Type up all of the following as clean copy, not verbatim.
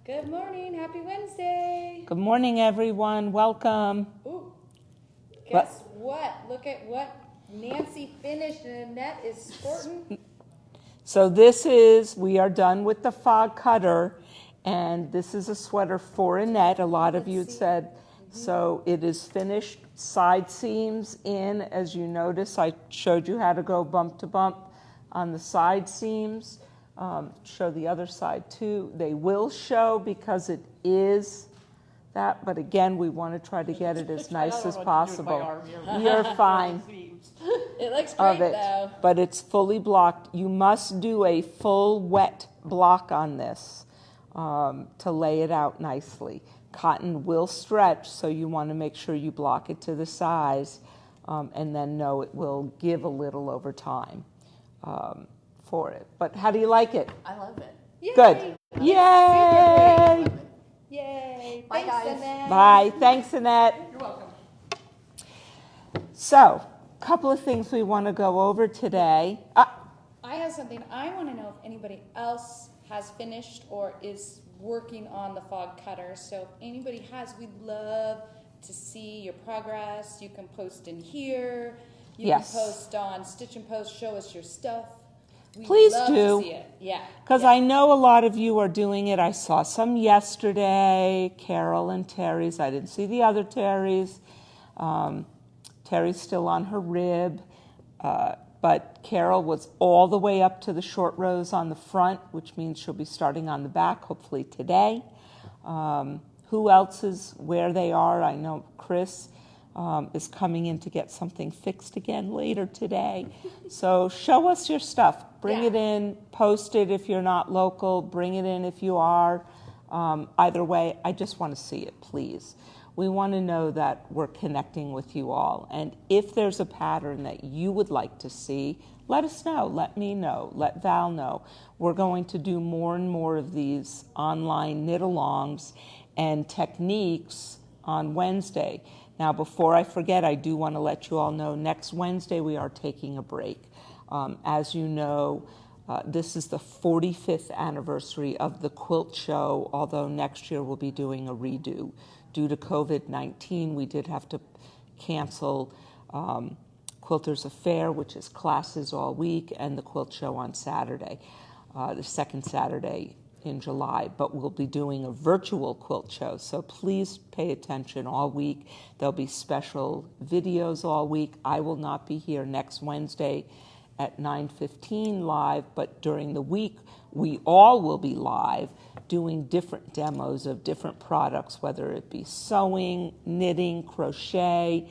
Good morning. Happy Wednesday. Good morning, everyone. Welcome. Ooh, guess what? Look at what Nancy finished and Annette is sporting. So we are done with the fog cutter, and this is a sweater for Annette. A lot of you had said, so it is finished, side seams in. As you notice, I showed you how to go bump to bump on the side seams. Show the other side too. They will show because it is that, but again, we want to try to get it as nice as possible. We are fine. It looks great though. But it's fully blocked. You must do a full wet block on this to lay it out nicely. Cotton will stretch, so you want to make sure you block it to the size, and then know it will give a little over time for it. But how do you like it? I love it. Yay. Good. Yay! Yay. Bye, Thanks, guys. Annette. Bye. Thanks, Annette. You're welcome. So, a couple of things we want to go over today. I have something I want to know if anybody else has finished or is working on the fog cutter. So if anybody has, we'd love to see your progress. You can post in here. You Yes. can post on Stitchin Post. Show us your stuff. We'd Please love do. to see it. Yeah. Because yeah. I know a lot of you are doing it. I saw some yesterday, Carol and Terry's. I didn't see the other Terry's. Terry's still on her rib. But Carol was all the way up to the short rows on the front, which means she'll be starting on the back, hopefully today. Who else is where they are? I know Chris is coming in to get something fixed again later today. So show us your stuff. Bring it in, post it if you're not local, bring it in if you are. Either way, I just want to see it, please. We want to know that we're connecting with you all. And if there's a pattern that you would like to see, let us know. Let me know. Let Val know. We're going to do more and more of these online knit-alongs and techniques on Wednesday. Now, before I forget, I do want to let you all know next Wednesday we are taking a break. As you know, this is the 45th anniversary of the Quilt Show, although next year we'll be doing a redo. Due to COVID-19, we did have to cancel Quilters Affair, which is classes all week, and the Quilt Show on Saturday, the second Saturday in July. But we'll be doing a virtual quilt show, so please pay attention all week. There'll be special videos all week. I will not be here next Wednesday at 9:15 live, but during the week, we all will be live doing different demos of different products, whether it be sewing, knitting, crochet,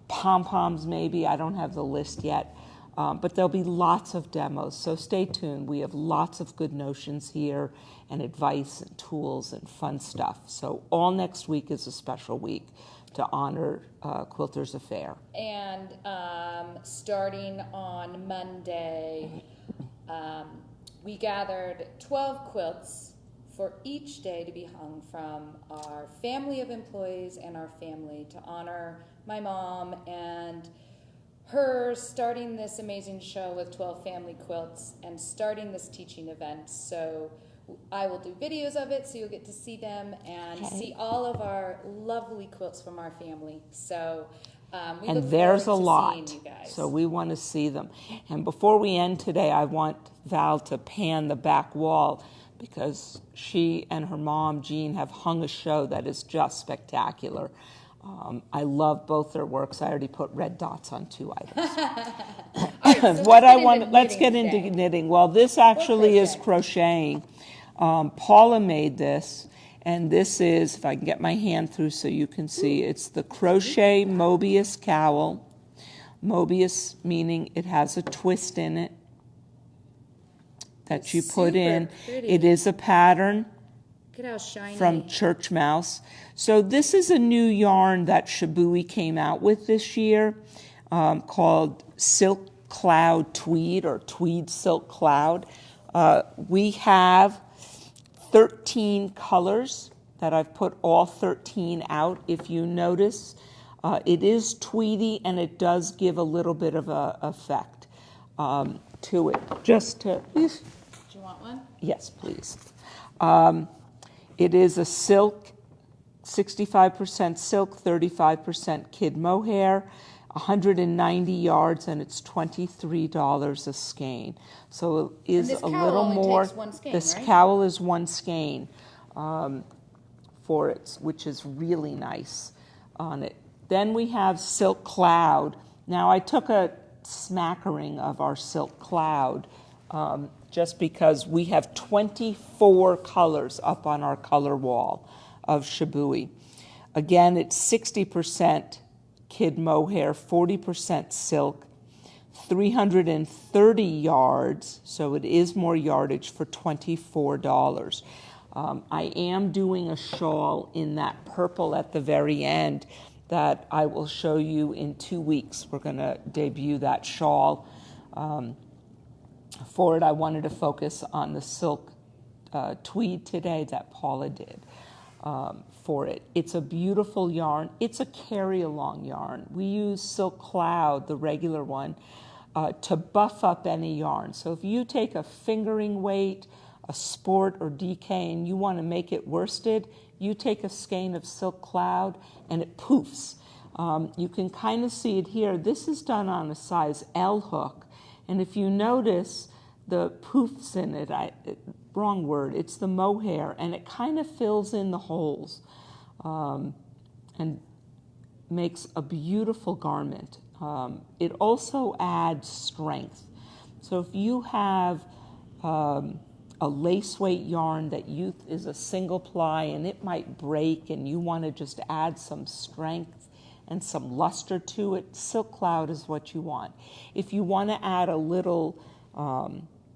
pom-poms maybe. I don't have the list yet, but there'll be lots of demos, so stay tuned. We have lots of good notions here and advice and tools and fun stuff. So all next week is a special week to honor Quilters Affair. And starting on Monday, we gathered 12 quilts for each day to be hung from our family of employees and our family to honor my mom and her starting this amazing show with 12 family quilts and starting this teaching event. So I will do videos of it so you'll get to see them and see all of our lovely quilts from our family. So we and look there's a forward to lot, seeing you guys. so we want to see them. And before we end today, I want Val to pan the back wall because she and her mom, Jean, have hung a show that is just spectacular. I love both their works. I already put red dots on 2 items. So let's get into knitting. Well, this actually is crocheting. Paula made this, and this is, if I can get my hand through so you can see, it's the crochet Mobius cowl. Mobius meaning it has a twist in it that you put in. Pretty. It is a pattern Look at how shiny. from Church Mouse. So this is a new yarn that Shibui came out with this year called Silk Cloud Tweed or Tweed Silk Cloud. We have 13 colors that I've put all 13 out. If you notice, it is tweedy and it does give a little bit of a effect to it. Just to, Do you want one? yes, please. It is a silk, 65% silk, 35% kid mohair, 190 yards, and it's $23 a skein. So it is this a cowl little only more. takes one skein, This right? cowl is one skein for it, which is really nice on it. Then we have silk cloud. Now I took a smattering of our silk cloud just because we have 24 colors up on our color wall of Shibui. Again, it's 60% kid mohair, 40% silk, 330 yards, so it is more yardage for $24. I am doing a shawl in that purple at the very end that I will show you in 2 weeks. We're going to debut that shawl. For it, I wanted to focus on the silk tweed today that Paula did for it. It's a beautiful yarn. It's a carry-along yarn. We use Silk Cloud, the regular one, to buff up any yarn. So if you take a fingering weight, a sport or DK, and you want to make it worsted, you take a skein of Silk Cloud and it poofs. You can kind of see it here. This is done on a size L hook. And if you notice the poofs in it, wrong word, it's the mohair, and it kind of fills in the holes and makes a beautiful garment. It also adds strength. So if you have a lace weight yarn that is a single ply and it might break and you want to just add some strength and some luster to it, Silk Cloud is what you want. If you want to add a little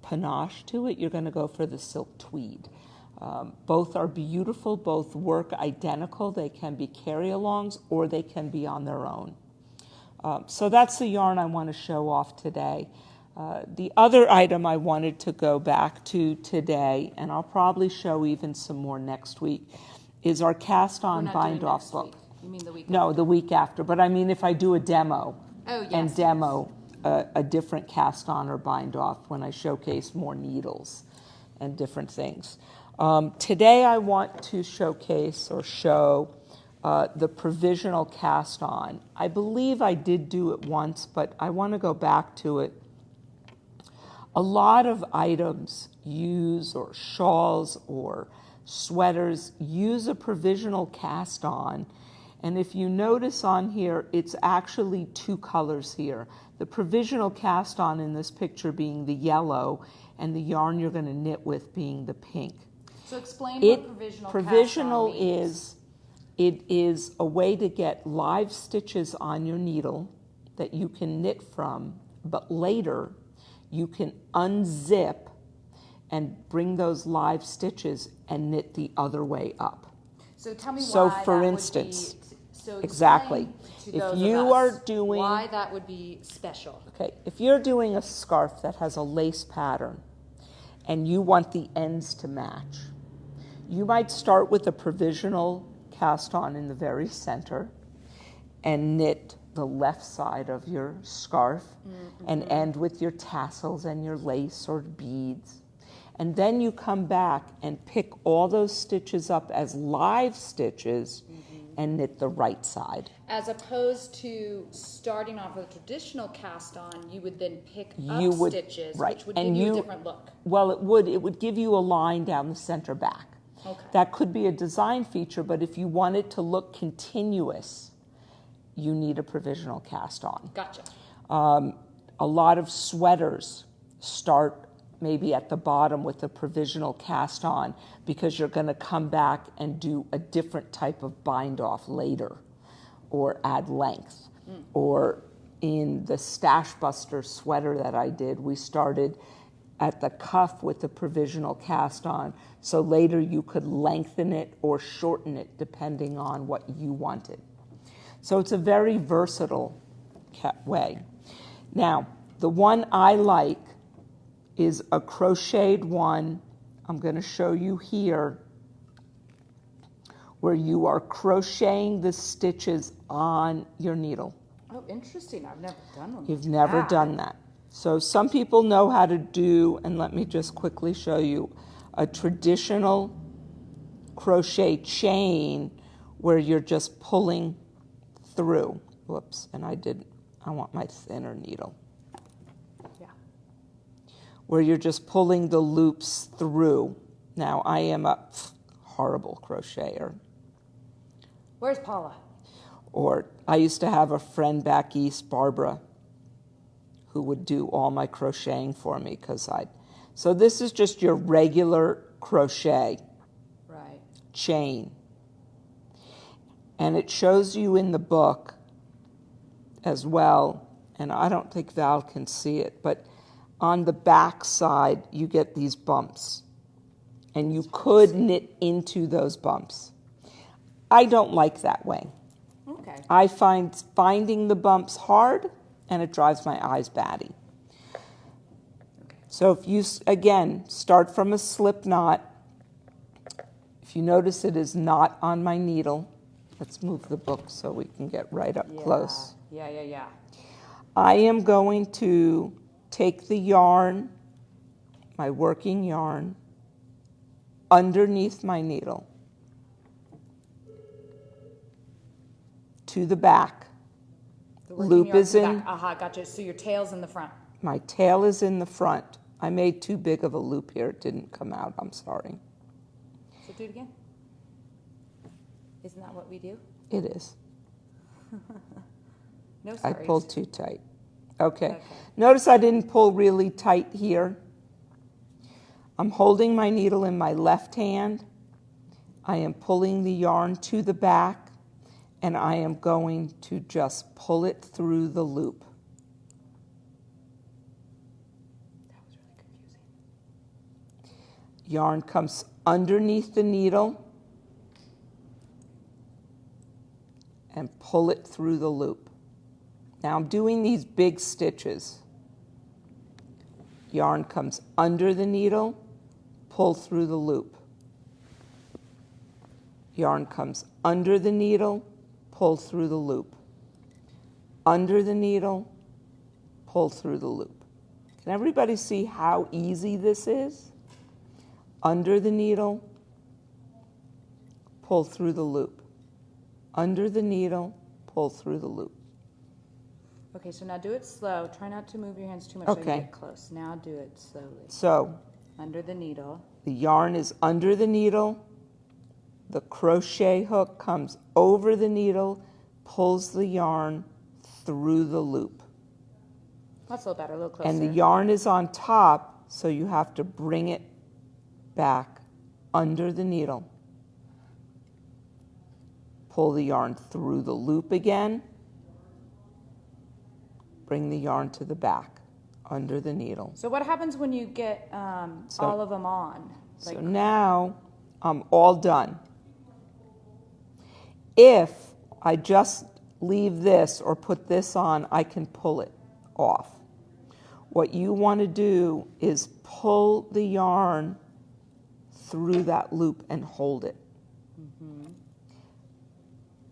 panache to it, you're going to go for the Silk Tweed. Both are beautiful, both work identical. They can be carry-alongs or they can be on their own. So that's the yarn I want to show off today. The other item I wanted to go back to today, and I'll probably show even some more next week, is our cast-on bind-off book. You mean the week No, after? the week after. But I mean if I do a demo and demo a different cast-on or bind-off when I showcase more needles and different things. Today I want to showcase or show the Provisional Cast On. I believe I did do it once, but I want to go back to it. A lot of items use, or shawls or sweaters, use a provisional cast on. And if you notice on here, it's actually two colors here. The provisional cast on in this picture being the yellow, and the yarn you're going to knit with being the pink. So explain what provisional cast on means. It is a way to get live stitches on your needle that you can knit from, but later you can unzip and bring those live stitches and knit the other way up. So tell me So why for that instance, would be, so exactly. to If those you of us are doing, why that would be special. okay, if you're doing a scarf that has a lace pattern and you want the ends to match, you might start with a provisional cast on in the very center and knit the left side of your scarf and end with your tassels and your lace or beads. And then you come back and pick all those stitches up as live stitches and knit the right side. As opposed to starting off with a traditional cast on, you would then pick up stitches, right. which would And give you a different look. Well, it would give you a line down the center back. Okay. That could be a design feature, but if you want it to look continuous, you need a provisional cast on. Gotcha. A lot of sweaters start maybe at the bottom with a provisional cast on because you're going to come back and do a different type of bind off later or add length. Or in the Stash Buster sweater that I did, we started at the cuff with the provisional cast on, so later you could lengthen it or shorten it depending on what you wanted. So it's a very versatile way. Now, the one I like is a crocheted one. I'm going to show you here where you are crocheting the stitches on your needle. Oh, interesting. I've never done one. You've never done that. So some people know how to do, and let me just quickly show you, a traditional crochet chain where you're just pulling through. Whoops, and I want my thinner needle. Yeah. Where you're just pulling the loops through. Now, I am a horrible crocheter. Where's Paula? Or I used to have a friend back east, Barbara, who would do all my crocheting for me so this is just your regular crochet Right. chain. And it shows you in the book as well, and I don't think Val can see it, but on the back side you get these bumps. And you could knit into those bumps. I don't like that way. Okay. I find finding the bumps hard, and it drives my eyes batty. Okay. So if you, again, start from a slip knot, if you notice it is not on my needle, let's move the book so we can get right up close. Yeah. I am going to take the yarn, my working yarn, underneath my needle to the back. The working Loop yarn is to the in. back. Aha, gotcha. So your tail's in the front. My tail is in the front. I made too big of a loop here. It didn't come out. I'm sorry. So do it again. Isn't that what we do? It is. No, I sorry. pulled too tight. Okay. Notice I didn't pull really tight here. I'm holding my needle in my left hand. I am pulling the yarn to the back, and I am going to just pull it through the loop. That was really confusing. Yarn comes underneath the needle and pull it through the loop. Now I'm doing these big stitches. Yarn comes under the needle, pull through the loop. Yarn comes under the needle, pull through the loop. Under the needle, pull through the loop. Can everybody see how easy this is? Under the needle, pull through the loop. Under the needle, pull through the loop. Okay, so now do it slow. Try not to move your hands too much so you Okay. get close. Now do it slowly. So Under the needle. the yarn is under the needle. The crochet hook comes over the needle, pulls the yarn through the loop. That's a little better, a little closer. And the yarn is on top, so you have to bring it back under the needle. Pull the yarn through the loop again. Bring the yarn to the back, under the needle. So what happens when you get all of them on? So now I'm all done. If I just leave this or put this on, I can pull it off. What you want to do is pull the yarn through that loop and hold it. Mm-hmm.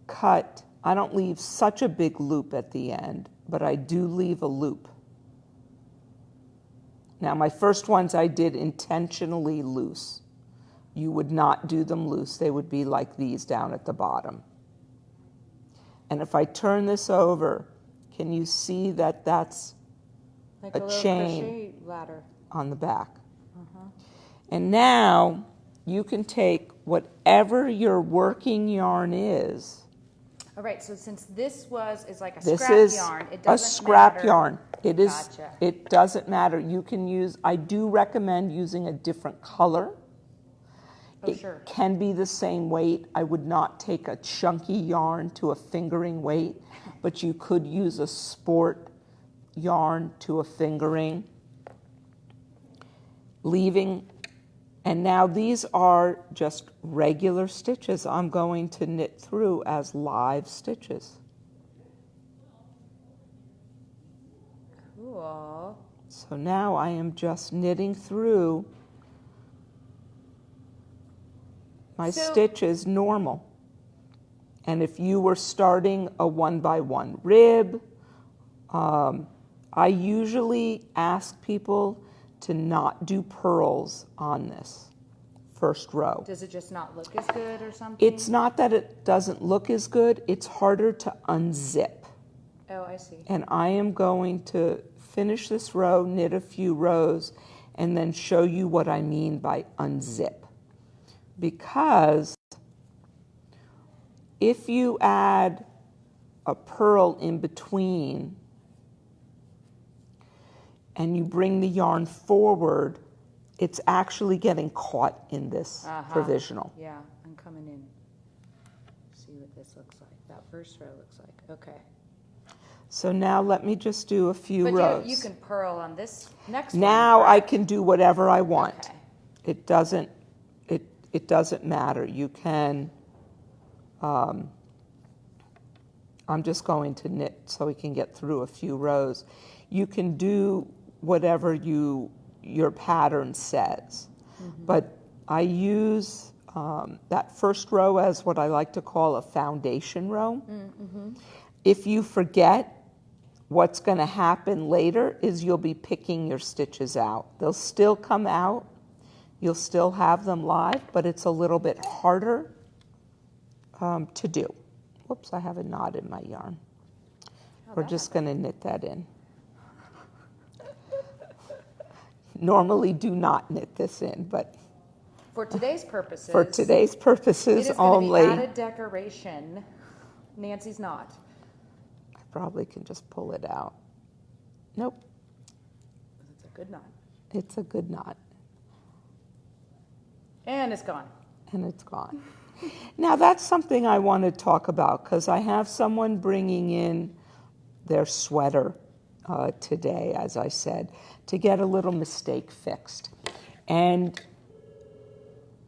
Cut. I don't leave such a big loop at the end, but I do leave a loop. Now, my first ones I did intentionally loose. You would not do them loose. They would be like these down at the bottom. And if I turn this over, can you see that that's like a little chain crochet ladder on the back? And now you can take whatever your working yarn is. All right, so since this is like a This scrap is yarn, it a doesn't scrap matter. yarn. It is. Gotcha. It doesn't matter. You can use. I do recommend using a different color. Oh, It sure. can be the same weight. I would not take a chunky yarn to a fingering weight, but you could use a sport yarn to a fingering. Leaving, and now these are just regular stitches I'm going to knit through as live stitches. Cool. So now I am just knitting through my stitches normal. And if you were starting a 1x1 rib, I usually ask people to not do purls on this first row. Does it just not look as good or something? It's not that it doesn't look as good, it's harder to unzip. Oh, I see. And I am going to finish this row, knit a few rows, and then show you what I mean by unzip. Because if you add a purl in between and you bring the yarn forward, it's actually getting caught in this provisional. Yeah, I'm coming in. See what this looks like. That first row looks like. Okay. So now let me just do a few rows. But you can purl on this next now one. I can do whatever I want. Okay. It doesn't matter. You can, I'm just going to knit so we can get through a few rows. You can do whatever your pattern says. But I use that first row as what I like to call a foundation row. If you forget, what's going to happen later is you'll be picking your stitches out. They'll still come out. You'll still have them live, but it's a little bit harder to do. Whoops, I have a knot in my yarn. We're just going to knit that in. Normally do not knit this in, but for today's purposes. For today's purposes only. It is going to be added decoration. Nancy's not. I probably can just pull it out. Nope. It's a good knot. It's a good knot. And it's gone. And it's gone. Now that's something I want to talk about because I have someone bringing in their sweater today, as I said, to get a little mistake fixed. And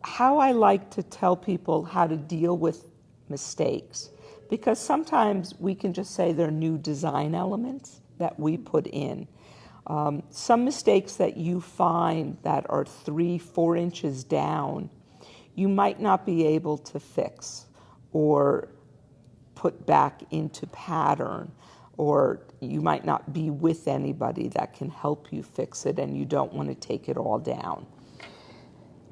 how I like to tell people how to deal with mistakes, because sometimes we can just say they're new design elements that we put in. Some mistakes that you find that are 3-4 inches down, you might not be able to fix or put back into pattern, or you might not be with anybody that can help you fix it and you don't want to take it all down.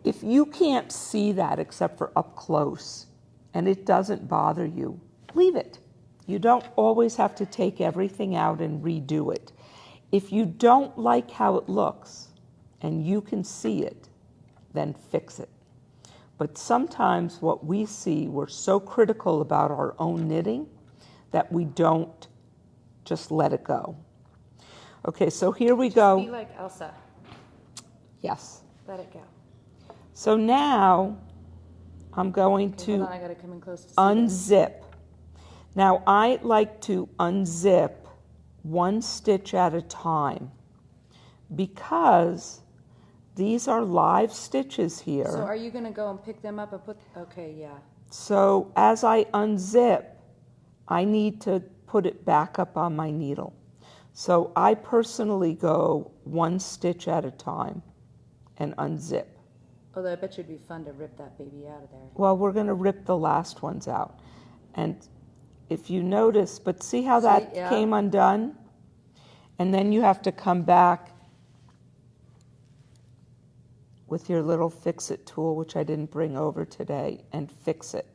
If you can't see that except for up close and it doesn't bother you, leave it. You don't always have to take everything out and redo it. If you don't like how it looks and you can see it, then fix it. But sometimes what we see, we're so critical about our own knitting that we don't just let it go. Okay, so here we go. Be like Elsa. Yes. Let it go. So now I'm going Okay, to hold on, I gotta come in close to see unzip. Now I like to unzip one stitch at a time because these are live stitches here. So are you gonna go and pick them up and put, okay, yeah. So as I unzip, I need to put it back up on my needle. So I personally go one stitch at a time and unzip. Although I bet you it'd be fun to rip that baby out of there. Well, we're going to rip the last ones out. And if you notice, but see how that came undone? And then you have to come back with your little fix-it tool, which I didn't bring over today, and fix it.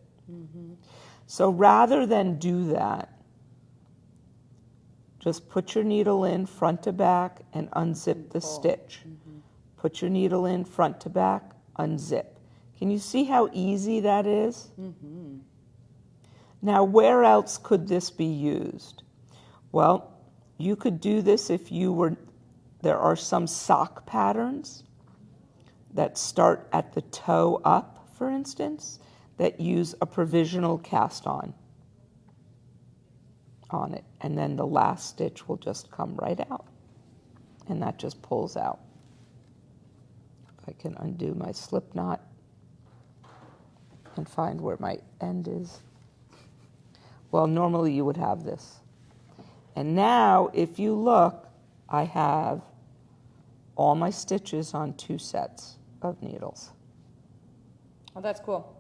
So rather than do that, just put your needle in front to back and unzip the stitch. Put your needle in front to back, unzip. Can you see how easy that is? Now, where else could this be used? Well, you could do this if you were, there are some sock patterns that start at the toe up, for instance, that use a provisional cast on it. And then the last stitch will just come right out. And that just pulls out. If I can undo my slip knot and find where my end is. Well, normally you would have this. And now, if you look, I have all my stitches on 2 sets of needles. Oh, that's cool.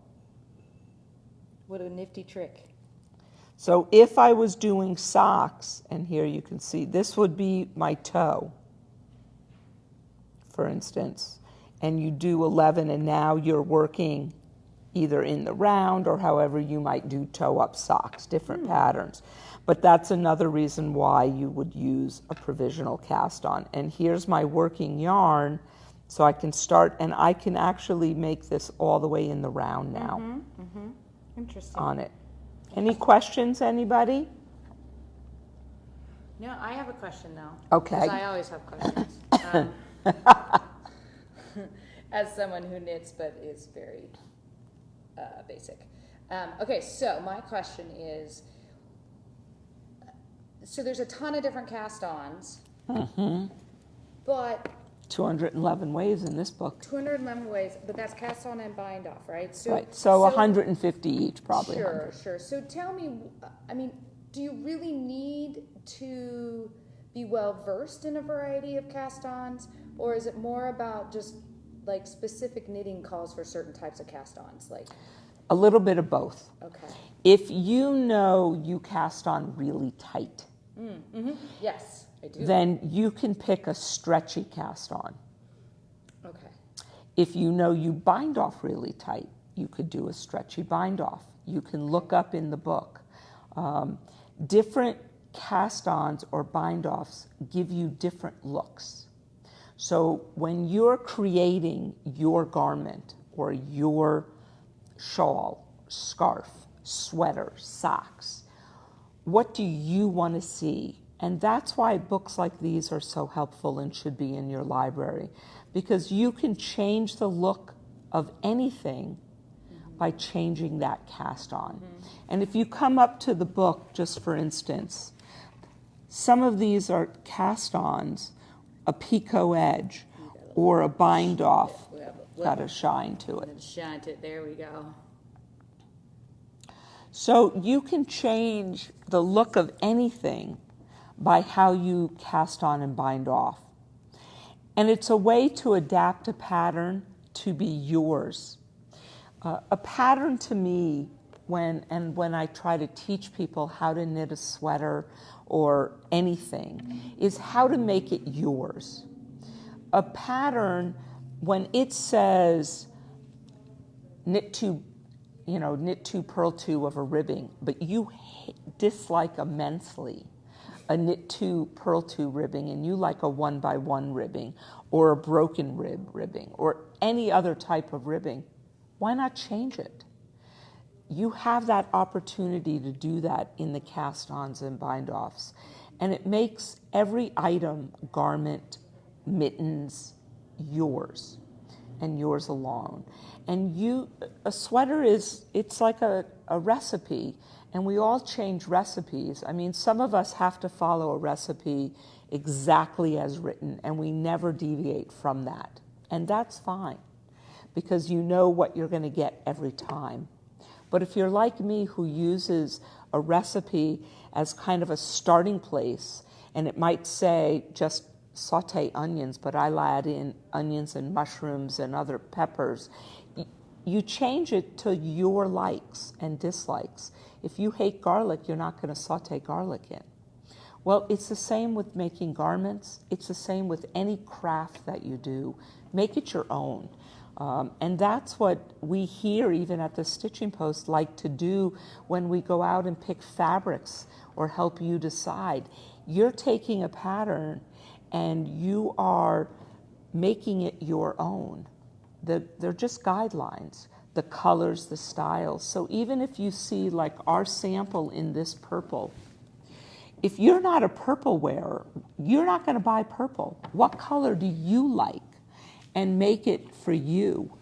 What a nifty trick. So if I was doing socks, and here you can see, this would be my toe, for instance. and you do 11, and now you're working either in the round or however you might do toe-up socks, different patterns. But that's another reason why you would use a provisional cast on. And here's my working yarn, so I can start, and I can actually make this all the way in the round now. Interesting. On it. Any questions, anybody? No, I have a question though. Okay. Because I always have questions. As someone who knits but is very basic. Okay, so my question is, so there's a ton of different cast-ons, but 211 ways in this book. 211 ways, but that's cast on and bind off, right? So, Right, so 150 each, probably. Sure, 100. sure. So tell me, I mean, do you really need to be well versed in a variety of cast-ons, or is it more about just like specific knitting calls for certain types of cast-ons? Like A little bit of both. Okay. If you know you cast on really tight, Yes, I do. then you can pick a stretchy cast on. Okay. If you know you bind off really tight, you could do a stretchy bind off. You can look up in the book. Different cast-ons or bind-offs give you different looks. So when you're creating your garment or your shawl, scarf, sweater, socks, what do you want to see? And that's why books like these are so helpful and should be in your library, because you can change the look of anything by changing that cast on. And if you come up to the book, just for instance, some of these are cast-ons, a picot edge, or a bind-off, got a shine to it. Shine it. There we go. So you can change the look of anything by how you cast on and bind off. And it's a way to adapt a pattern to be yours. A pattern to me, when I try to teach people how to knit a sweater or anything, is how to make it yours. A pattern, when it says knit two, purl two of a ribbing, but you dislike immensely a knit two, purl two ribbing, and you like a 1x1 ribbing or a broken rib ribbing or any other type of ribbing, why not change it? You have that opportunity to do that in the cast-ons and bind-offs. And it makes every item, garment, mittens, yours, and yours alone. And a sweater it's like a recipe, and we all change recipes. I mean, some of us have to follow a recipe exactly as written, and we never deviate from that. And that's fine, because you know what you're going to get every time. But if you're like me, who uses a recipe as kind of a starting place, and it might say just saute onions, but I'll add in onions and mushrooms and other peppers, you change it to your likes and dislikes. If you hate garlic, you're not going to saute garlic in. Well, it's the same with making garments. It's the same with any craft that you do. Make it your own. And that's what we here, even at the Stitching Post, like to do when we go out and pick fabrics or help you decide. You're taking a pattern and you are making it your own. They're just guidelines, the colors, the styles. So even if you see like our sample in this purple, if you're not a purple wearer, you're not going to buy purple. What color do you like? And make it for you.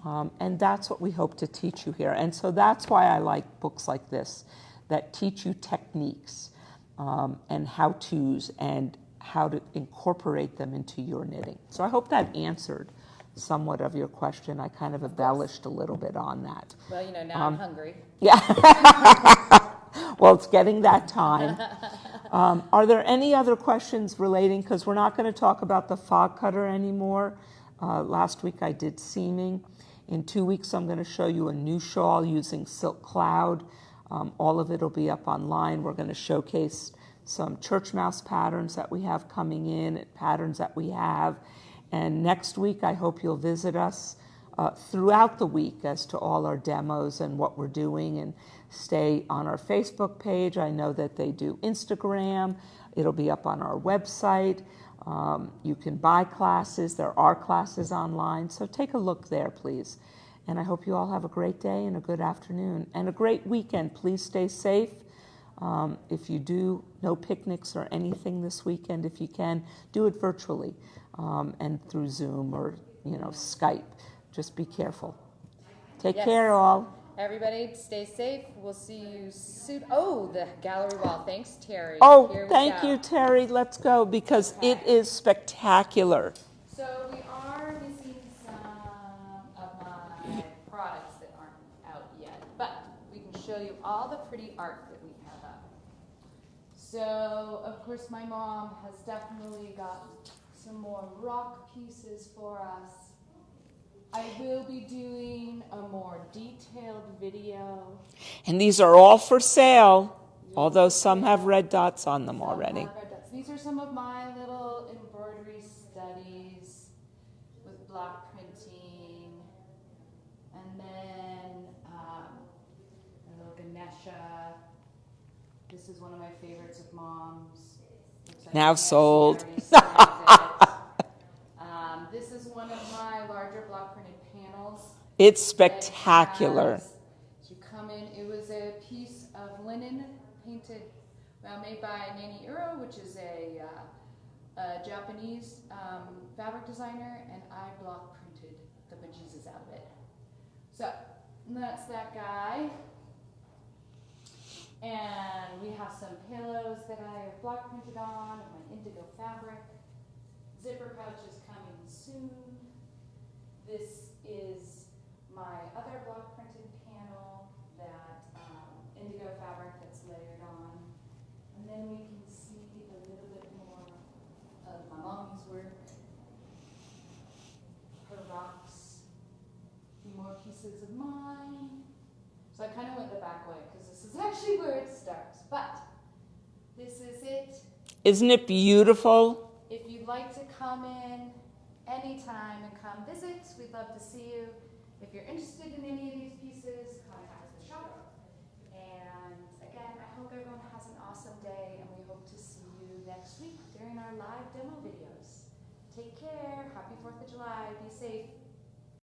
And that's what we hope to teach you here. And so that's why I like books like this that teach you techniques and how-tos and how to incorporate them into your knitting. So I hope that answered somewhat of your question. I kind of embellished a little bit on that. Well, now I'm hungry. Yeah. Well, it's getting that time. Are there any other questions relating? Because we're not going to talk about the fog cutter anymore. Last week I did seaming. In 2 weeks I'm going to show you a new shawl using Silk Cloud. All of it will be up online. We're going to showcase some church mouse patterns that we have coming in, patterns that we have, And next week, I hope you'll visit us throughout the week as to all our demos and what we're doing, and stay on our Facebook page. I know that they do Instagram. It'll be up on our website. You can buy classes. There are classes online, so take a look there, please. And I hope you all have a great day and a good afternoon and a great weekend. Please stay safe. If you do, no picnics or anything this weekend. If you can, do it virtually and through Zoom or Skype. Just be careful. Take care, all. Everybody, stay safe. We'll see you soon. Oh, the gallery wall. Thanks, Terry. Oh, Here we thank go. you, Terry. Let's go because it is spectacular. So we are missing some of my products that aren't out yet, but we can show you all the pretty art that we have up. So, of course, my mom has definitely got some more rock pieces for us. I will be doing a more detailed video. And these are all for sale, although some have red dots on them already. These are some of my little embroidery studies with block printing. And then a little Ganesha. This is one of my favorites of Mom's. Looks like Now sold. This is one of my larger block printed panels. It's spectacular. You come in, it was a piece of linen painted, made by Nani Uro, which is a Japanese fabric designer, and I block printed the bejesus out of it. So that's that guy. And we have some pillows that I have block printed on of my indigo fabric. Zipper pouch is coming soon. This is my other block printed panel, that indigo fabric that's layered on. And then we can see a little bit more of my mommy's work, her rocks, a few more pieces of mine. So I kind of went the back way because this is actually where it starts. But this is it. Isn't it beautiful? If you'd like to come in anytime and come visit, we'd love to see you. If you're interested in any of these pieces, contact the shop. And again, I hope everyone has an awesome day, and we hope to see you next week during our live demo videos. Take care. Happy 4th of July. Be safe.